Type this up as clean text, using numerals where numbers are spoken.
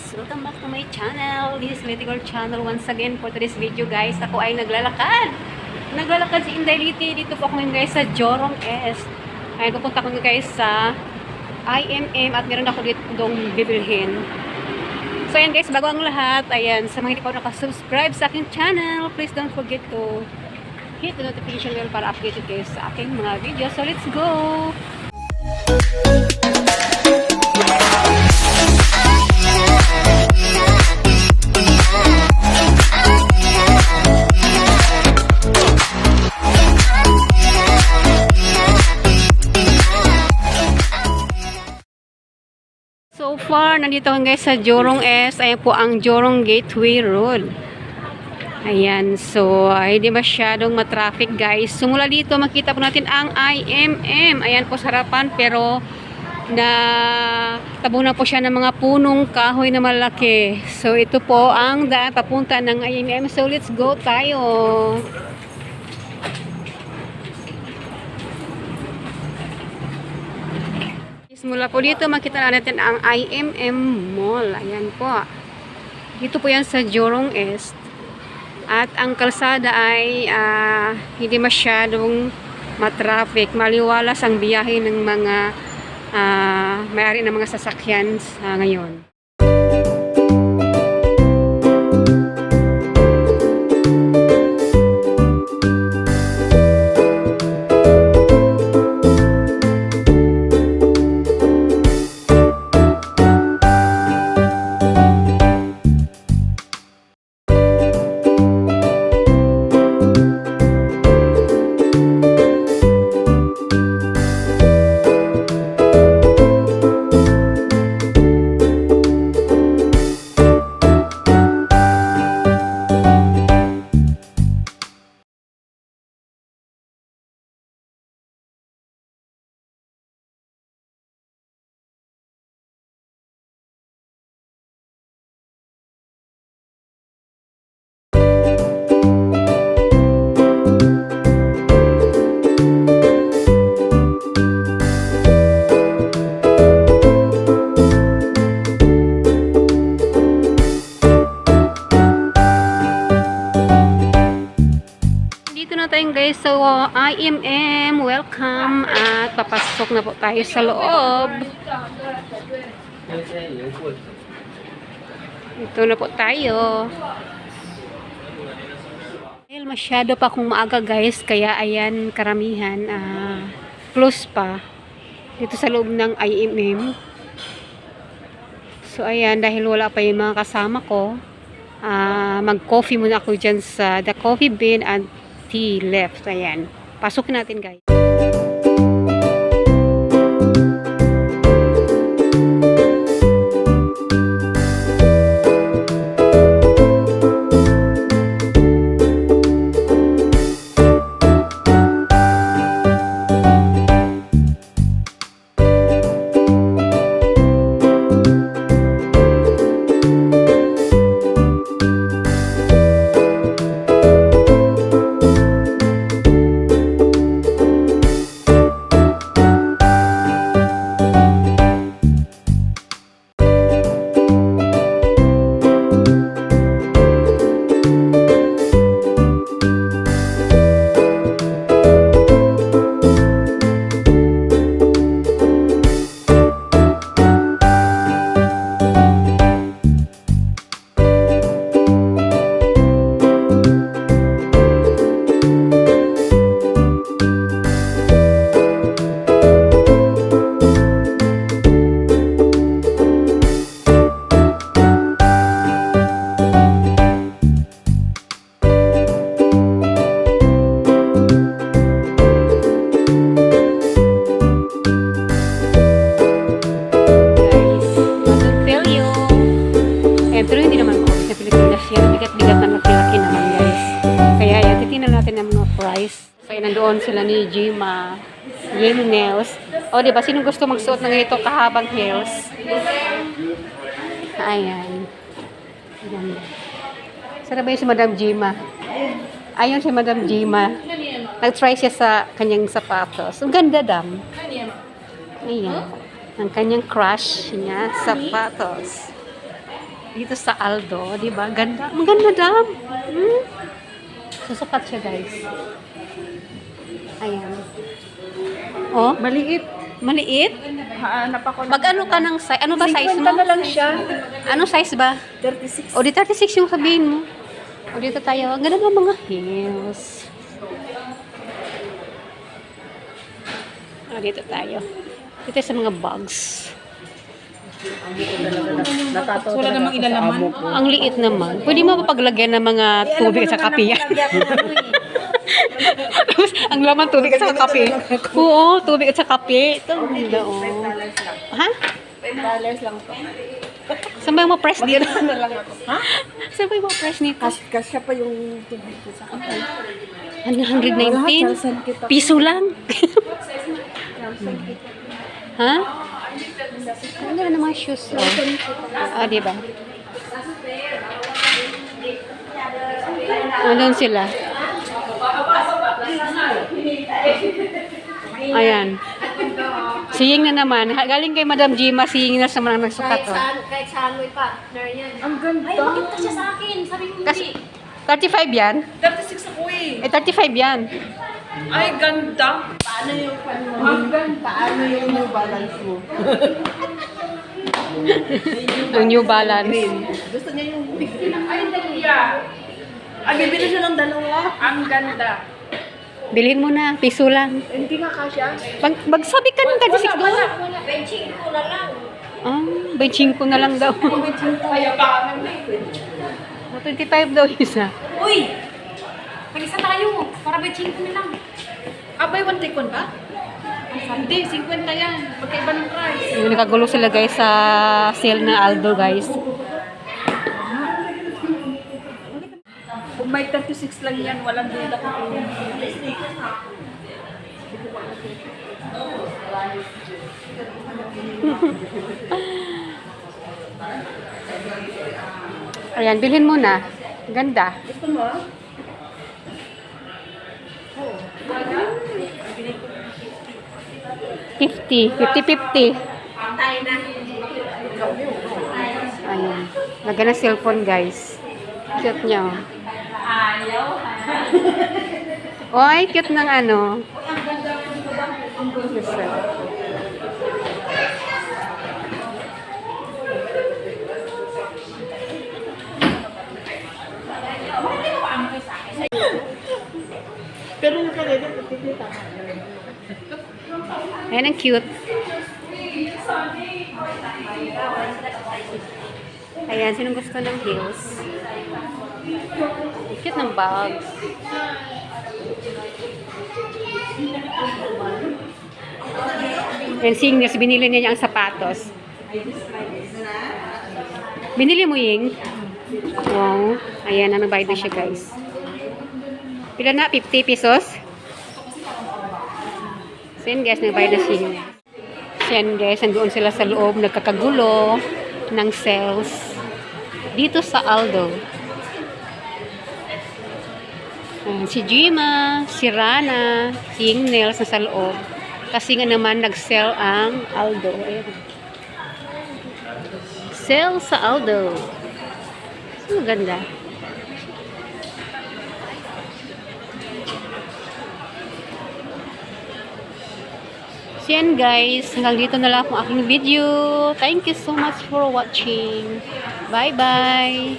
guys! Welcome back to my channel. This is Lady Girl Channel once again for today's video guys. Ako ay naglalakad. Naglalakad sa Indayliti. Dito po ako ngayon guys sa Jorong Est. Ayan, pupunta ko guys sa IMM at meron ako dito dong bibilhin. So ayan guys, bago ang lahat, ayan, sa mga hindi pa nakasubscribe sa aking channel, please don't forget to hit the notification bell para updated kayo sa aking mga videos. So let's go! So far, nandito ako guys sa Jorong Est. Ayan po ang Jorong Gateway Road. Ayan, so hindi masyadong matraffic guys. Sumula dito, makita po natin ang IMM. Ayan po sa harapan, pero na tabunan po siya ng mga punong kahoy na malaki. So ito po ang daan papunta ng IMM. So let's go tayo. Mula po dito, makita natin ang IMM Mall. Ayan po. Dito po yan sa Jorong Est. At ang kalsada ay hindi masyadong matraffic. Maliwalas ang biyahe ng mga may-ari ng mga sasakyan ngayon. Guys, so IMM, welcome at papasok na po tayo sa loob. Ito na po tayo. Dahil masyado pa kung maaga guys, kaya ayan karamihan close pa dito sa loob ng IMM. So ayan, dahil wala pa yung mga kasama ko, mag-coffee muna ako dyan sa The Coffee Bean and Tea left. Ayan. Pasukin natin guys. Pero hindi naman po sa Pilipinas yan. Bigat-bigat na laki-laki naman guys. Kaya yan, titingnan natin ang mga price. So yun, nandoon sila ni Jima. Yellow nails. O diba, sino gusto magsuot ng ito kahabang heels? Ayan. Ayan. Sarap ba yun si Madam Jima? Ayun si Madam Jima. Nag-try siya sa kanyang sapatos. Ang ganda dam. Ayan. Ang kanyang crush niya, sapatos. Dito sa Aldo, di ba? Ganda. Ang ganda, dam. Hmm? Susukat siya, guys. Ayan. Oh, Maliit. maliit. Hanap ako ng Mag-ano ka ng size? Ano ba size 50 mo? na lang siya. Anong size ba? 36. O, di 36 yung sabihin mo. O, dito tayo. Ang ganda ng mga heels. O, dito tayo. Dito sa mga bags. Natatawa wala namang ilalaman. Ang liit naman. Pwede mo pa paglagyan ng mga tubig at sa kape yan. Tapos, ang laman tubig at sa kape. Oo, tubig at sa kape. Ito, ang ganda, oh. Ha? $5 lang to. Saan ba yung mga press dito? Na lang ako. Ha? Saan ba yung mga press nito? Kasya pa yung tubig ko sa kape. 119? Piso lang. Ha? Ang ganda ng mga shoes, oh. Ah, diba? Andun sila. Ayan. Siying na naman. Galing kay Madam Jima, siying na sa mga nagsukat. Oh. Kahit sa Hanoi partner yan. Ang ganda. Ay, bakit ka siya sa akin? Sabi mo Kasi, hindi. 35 yan? 36 ako eh. Eh, 35 yan. Ay, ganda. Paano yung paano yung New Balance mo? Ang New Balance. Gusto niya yung 50 na. Ay, yeah. Ay, bibili siya ng dalawa. Ang ganda. Bilhin mo na, piso lang. Hindi nga kasya. Magsabi ka ng 36 doon. Benching ko na lang. Ah, 25 ko na lang daw. Kaya pa kami. 25 daw isa. Uy! Mag-isa tayo. Para benching ko na lang. Abay, 1 take 1 ba? Hindi, 50 yan. Magkaiba ng price. Yung nakagulo sila guys sa sale na Aldo guys. Kung may 36 lang yan, walang dila ko. Ayan, bilhin mo na. Ganda. Gusto mo? 50. 50-50. Tayo na. Ayan. Lagyan ng cellphone guys. Cute niya. Oh. Ayaw. Oy, cute ng ano. Yes, sir. Pero yung kanina, pagkikita. Ayan ang cute. Ayan, sinong gusto ng heels? Cute ng bags. Ayan, singles, binili niya ang sapatos. Binili mo, Ying? Wow. Ayan, nagbayad na siya, guys. Pila na? 50 pesos? So yun guys, nagbayad na siya. So yan guys, nandoon sila sa loob, nagkakagulo ng sales dito sa Aldo. Ayan, si Jima, si Rana, si Ying Nails na sa loob. Kasi nga naman nag-sell ang Aldo. Ayan. Sale sa Aldo. So maganda. So yan guys, hanggang dito na lang ang aking video. Thank you so much for watching. Bye bye!